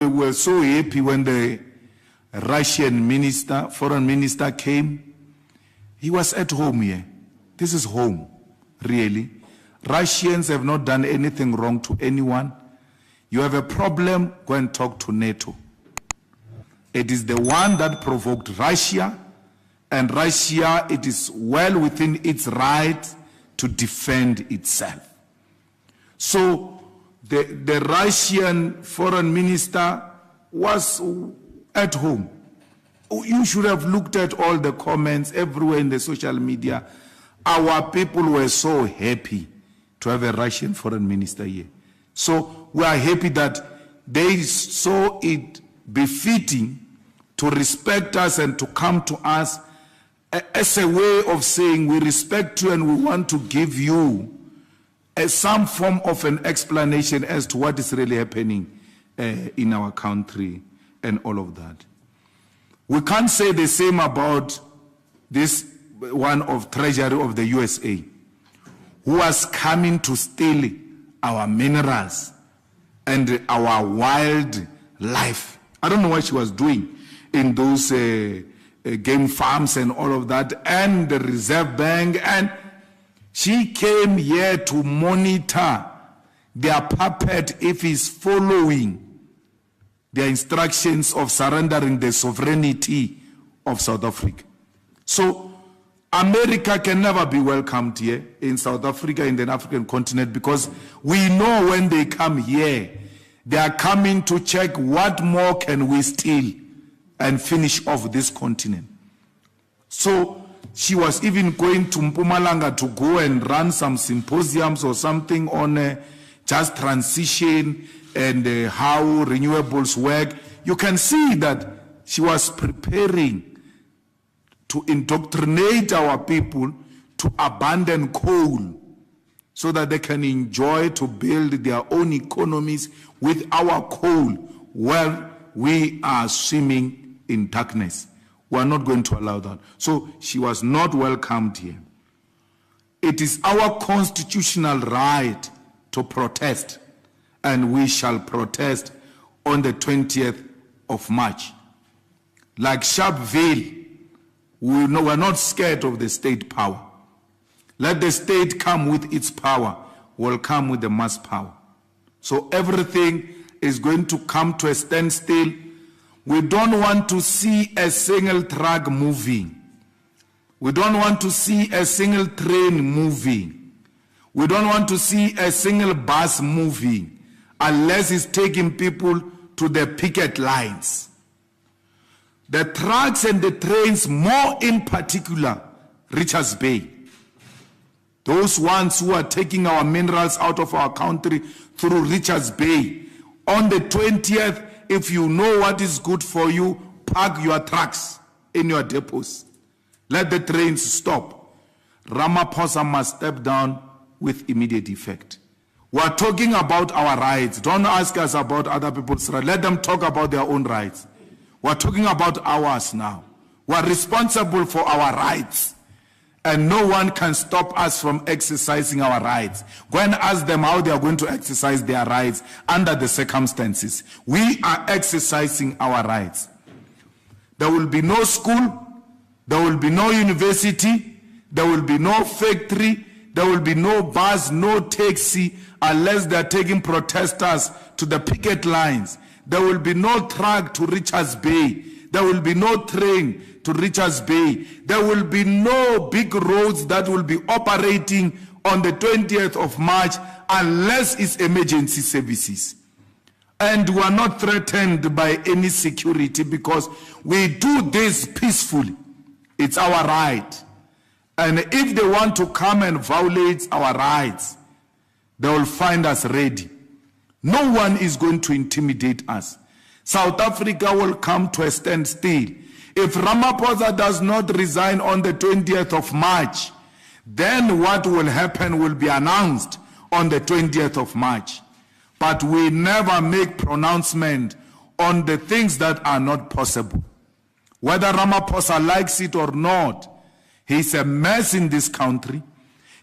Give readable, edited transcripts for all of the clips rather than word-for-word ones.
We were so happy when the Russian minister, foreign minister came. He was at home here. This is home, really. Russians have not done anything wrong to anyone. You have a problem, go and talk to NATO. It is the one that provoked Russia, and Russia, it is well within its right to defend itself. So the Russian foreign minister was at home. You should have looked at all the comments everywhere in the social media. Our people were so happy to have a Russian foreign minister here. So we are happy that they saw it befitting to respect us and to come to us as a way of saying we respect you and we want to give you some form of an explanation as to what is really happening in our country and all of that. We can't say the same about this one of Treasury of the USA, who was coming to steal our minerals and our wild life. I don't know what she was doing in those game farms and all of that, and the Reserve Bank, and she came here to monitor their puppet if he's following their instructions of surrendering the sovereignty of South Africa. So America can never be welcomed here in South Africa, in the African continent, because we know when they come here, they are coming to check what more can we steal and finish off this continent. So she was even going to Mpumalanga to go and run some symposiums or something on just transition and how renewables work. You can see that she was preparing to indoctrinate our people to abandon coal so that they can enjoy to build their own economies with our coal while we are swimming in darkness. We are not going to allow that. So she was not welcomed here. It is our constitutional right to protest, and we shall protest on the 20th of March. Like Sharpeville, we're not scared of the state power. Let the state come with its power, will come with the mass power. So everything is going to come to a standstill. We don't want to see a single truck moving. We don't want to see a single train moving. We don't want to see a single bus moving unless it's taking people to the picket lines. The trucks and the trains, more in particular, Richards Bay. Those ones who are taking our minerals out of our country through Richards Bay. On the 20th, if you know what is good for you, park your trucks in your depots. Let the trains stop. Ramaphosa must step down with immediate effect. We are talking about our rights. Don't ask us about other people's rights. Let them talk about their own rights. We are talking about ours now. We are responsible for our rights. And no one can stop us from exercising our rights. Go and ask them how they are going to exercise their rights under the circumstances. We are exercising our rights. There will be no school, there will be no university, there will be no factory, there will be no bus, no taxi, unless they are taking protesters to the picket lines. There will be no truck to Richards Bay. There will be no train to Richards Bay. There will be no big roads that will be operating on the 20th of March unless it's emergency services. And we are not threatened by any security because we do this peacefully. It's our right. And if they want to come and violate our rights, they will find us ready. No one is going to intimidate us. South Africa will come to a standstill. If Ramaphosa does not resign on the 20th of March, then what will happen will be announced on the 20th of March. But we never make pronouncement on the things that are not possible. Whether Ramaphosa likes it or not, he's a mess in this country.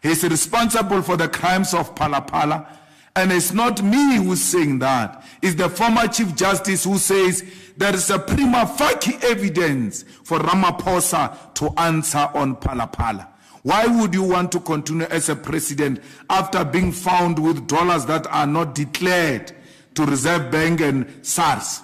He's responsible for the crimes of Phala Phala, And it's not me who's saying that. It's the former Chief Justice who says there is a prima facie evidence for Ramaphosa to answer on Phala Phala. Why would you want to continue as a president after being found with dollars that are not declared to Reserve Bank and SARS?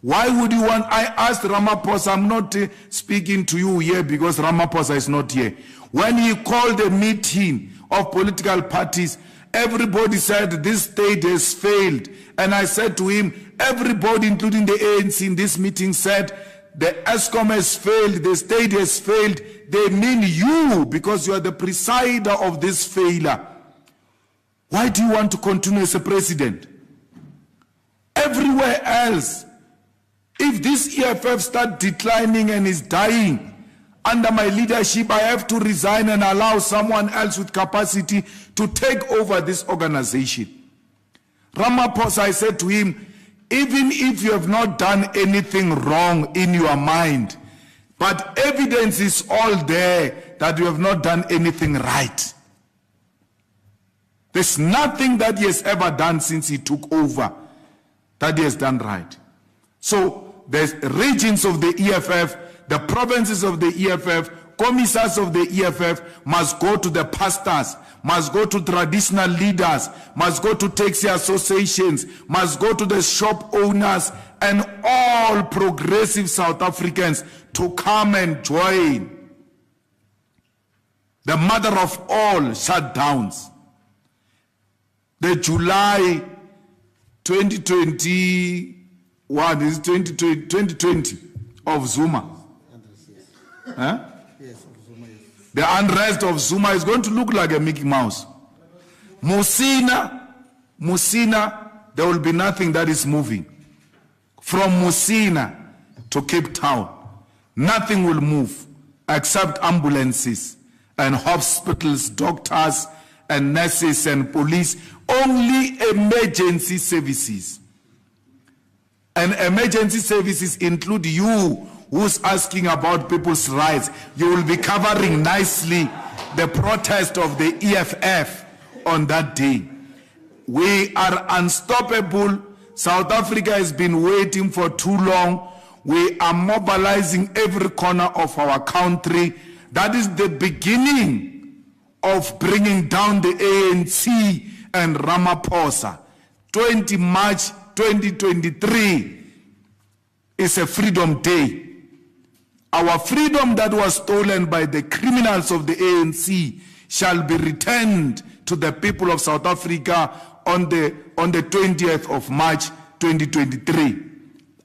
Why would you want? I asked Ramaphosa, I'm not speaking to you here because Ramaphosa is not here. When he called a meeting of political parties, everybody said this state has failed. And I said to him, everybody, including the ANC in this meeting, said the ESCOM has failed, the state has failed. They mean you, because you are the presider of this failure. Why do you want to continue as a president? Everywhere else, if this EFF starts declining and is dying under my leadership, I have to resign and allow someone else with capacity to take over this organization. Ramaphosa, I said to him, even if you have not done anything wrong in your mind, but evidence is all there that you have not done anything right. There's nothing that he has ever done since he took over that he has done right. So the regions of the EFF, the provinces of the EFF, commissars of the EFF must go to the pastors, must go to traditional leaders, must go to taxi associations, must go to the shop owners and all progressive South Africans to come and join the mother of all shutdowns. The July 2021 is 2020 of Zuma. Huh? Yes, of Zuma, yes. The unrest of Zuma is going to look like a Mickey Mouse. Musina, there will be nothing that is moving. From Musina to Cape Town, nothing will move except ambulances and hospitals, doctors and nurses and police, only emergency services. And emergency services include you who's asking about people's rights. You will be covering nicely the protest of the EFF on that day. We are unstoppable. South Africa has been waiting for too long. We are mobilizing every corner of our country. That is the beginning of bringing down the ANC and Ramaphosa. 20 March 2023 is a freedom day. Our freedom that was stolen by the criminals of the ANC shall be returned to the people of South Africa on the 20th of March 2023.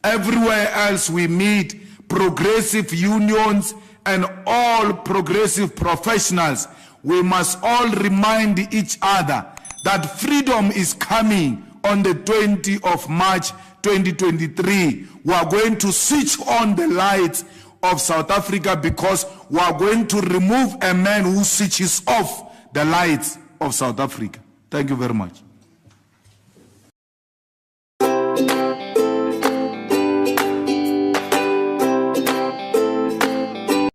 Everywhere else we meet, progressive unions and all progressive professionals, we must all remind each other that freedom is coming on the 20th of March 2023. We are going to switch on the lights of South Africa because we are going to remove a man who switches off the lights of South Africa. Thank you very much.